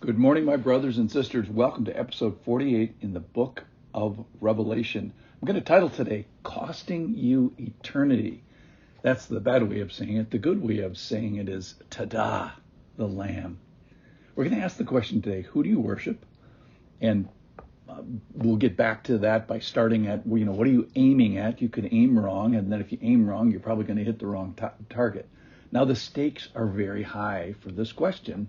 Good morning, my brothers and sisters. Welcome to episode 48 in the book of Revelation. I'm going to title today, Costing You Eternity. That's the bad way of saying it. The good way of saying it is TADA, the Lamb. We're going to ask the question today, who do you worship? And we'll get back to that by starting at, what are you aiming at? You could aim wrong, and then if you aim wrong, you're probably going to hit the wrong target. Now, the stakes are very high for this question.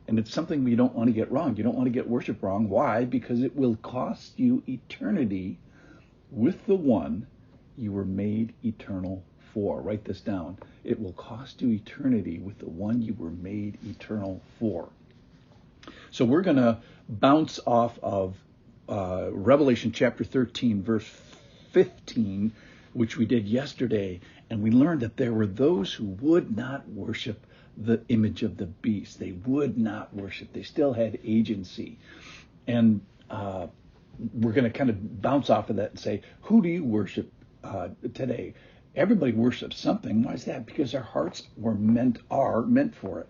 And it's something we don't want to get wrong. You don't want to get worship wrong. Why? Because it will cost you eternity with the one you were made eternal for. Write this down. It will cost you eternity with the one you were made eternal for. So we're going to bounce off of Revelation chapter 13, verse 15, which we did yesterday. And we learned that there were those who would not worship the image of the beast. They would not worship. They still had agency. And we're going to kind of bounce off of that and say, who do you worship today? Everybody worships something. Why is that? Because our hearts are meant for it.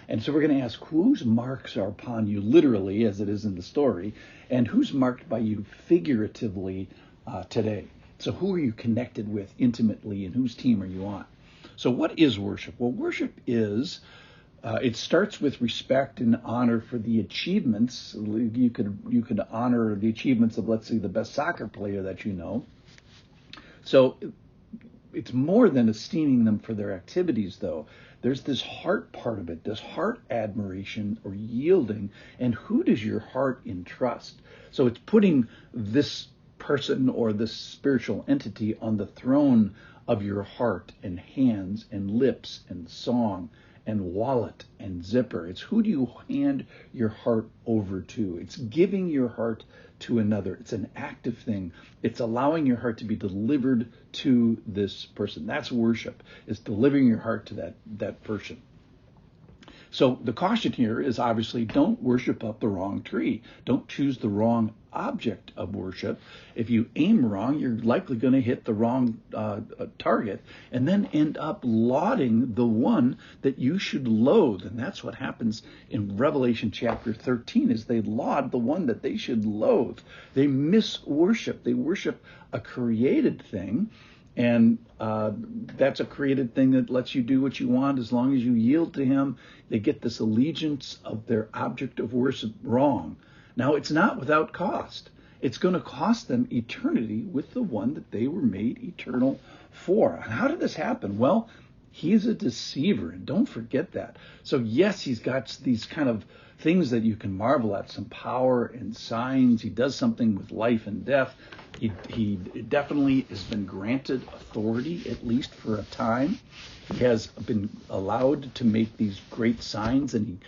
And so we're going to ask whose marks are upon you, literally, as it is in the story, and who's marked by you figuratively today. So who are you connected with intimately, and whose team are you on? So what is worship? Well, worship is, it starts with respect and honor for the achievements. You could honor the achievements of, let's say, the best soccer player that you know. So it's more than esteeming them for their activities, though. There's this heart part of it, this heart admiration or yielding. And who does your heart entrust? So it's putting this person or this spiritual entity on the throne of your heart and hands and lips and song and wallet and zipper. It's who do you hand your heart over to? It's giving your heart to another. It's an active thing. It's allowing your heart to be delivered to this person. That's worship. It's delivering your heart to that person. So the caution here is obviously don't worship up the wrong tree. Don't choose the wrong object of worship. If you aim wrong, you're likely going to hit the wrong target and then end up lauding the one that you should loathe. And that's what happens in Revelation chapter 13 is they laud the one that they should loathe. They misworship. They worship a created thing. And that's a created thing that lets you do what you want as long as you yield to him. They get this allegiance of their object of worship wrong. Now, it's not without cost. It's going to cost them eternity with the one that they were made eternal for. And how did this happen? Well, he's a deceiver, and don't forget that. So yes, he's got these kind of things that you can marvel at, some power and signs. He does something with life and death. He definitely has been granted authority, at least for a time. He has been allowed to make these great signs, and he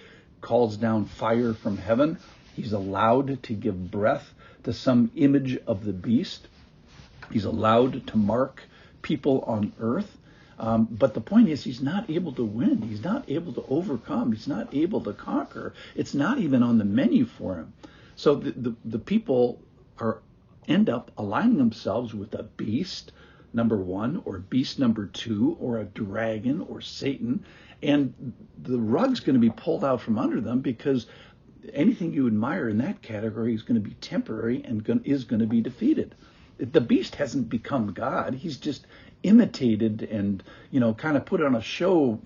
calls down fire from heaven. He's allowed to give breath to some image of the beast. He's allowed to mark people on earth. But the point is, he's not able to win. He's not able to overcome. He's not able to conquer. It's not even on the menu for him. So the people end up aligning themselves with a beast, number one, or beast number two, or a dragon, or Satan. And the rug's going to be pulled out from under them because anything you admire in that category is going to be temporary and is going to be defeated. The beast hasn't become God. He's just imitated and, kind of put on a show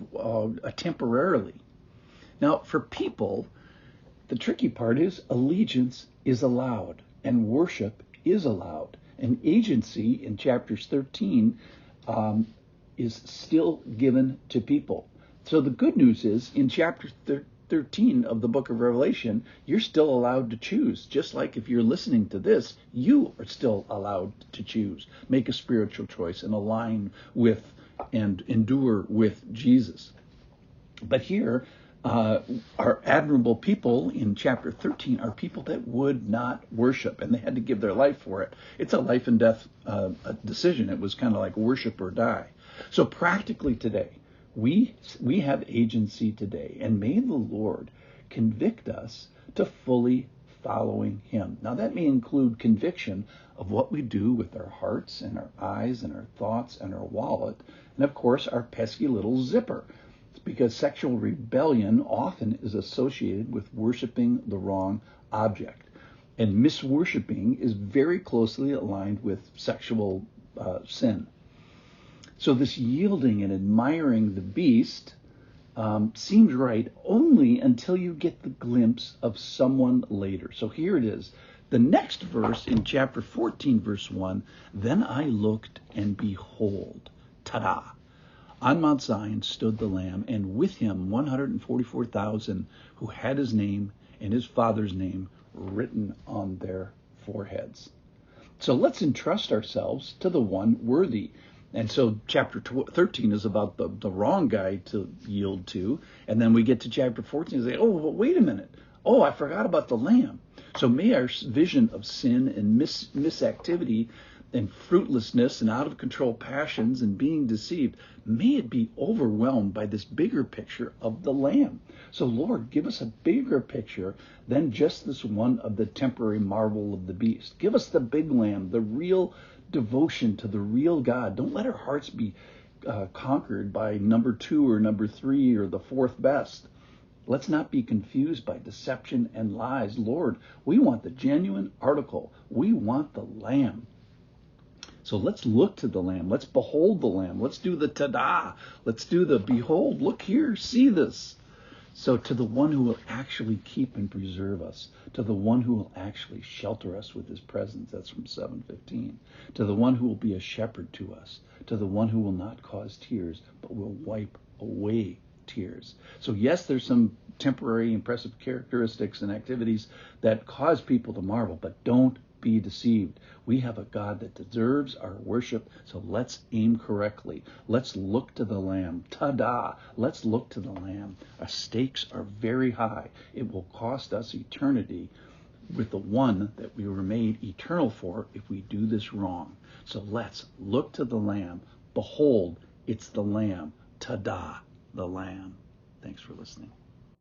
temporarily. Now, for people, the tricky part is allegiance is allowed and worship is allowed. And agency in chapters 13 is still given to people. So the good news is in chapter 13 of the book of Revelation, you're still allowed to choose. Just like if you're listening to this, you are still allowed to choose. Make a spiritual choice and align with and endure with Jesus. But here, our admirable people in chapter 13 are people that would not worship, and they had to give their life for it. It's a life and death decision. It was kind of like worship or die. So practically today, we have agency today, and may the Lord convict us to fully following him. Now, that may include conviction of what we do with our hearts and our eyes and our thoughts and our wallet, and of course, our pesky little zipper. because sexual rebellion often is associated with worshiping the wrong object. And misworshiping is very closely aligned with sexual sin. So this yielding and admiring the beast seems right only until you get the glimpse of someone later. So here it is. The next verse in chapter 14, verse 1, then I looked and behold, TADA, on Mount Zion stood the Lamb, and with him 144,000 who had his name and his father's name written on their foreheads. So let's entrust ourselves to the one worthy. And so chapter 13 is about the wrong guy to yield to. And then we get to chapter 14 and say, oh, but wait a minute. Oh, I forgot about the Lamb. So may our vision of sin and misactivity and fruitlessness and out of control passions and being deceived, may it be overwhelmed by this bigger picture of the Lamb. So Lord, give us a bigger picture than just this one of the temporary marvel of the beast. Give us the big Lamb, the real devotion to the real God. Don't let our hearts be conquered by number 2 or number 3 or the fourth best. Let's not be confused by deception and lies. Lord, we want the genuine article. We want the Lamb. So let's look to the Lamb. Let's behold the Lamb. Let's do the TADA. Let's do the behold, look here, see this. So to the one who will actually keep and preserve us, to the one who will actually shelter us with his presence, that's from 7:15, to the one who will be a shepherd to us, to the one who will not cause tears, but will wipe away tears. So yes, there's some temporary impressive characteristics and activities that cause people to marvel, but don't be deceived. We have a God that deserves our worship, so let's aim correctly. Let's look to the Lamb. Ta-da! Let's look to the Lamb. Our stakes are very high. It will cost us eternity with the one that we were made eternal for if we do this wrong. So let's look to the Lamb. Behold, it's the Lamb. Ta-da! The Lamb. Thanks for listening.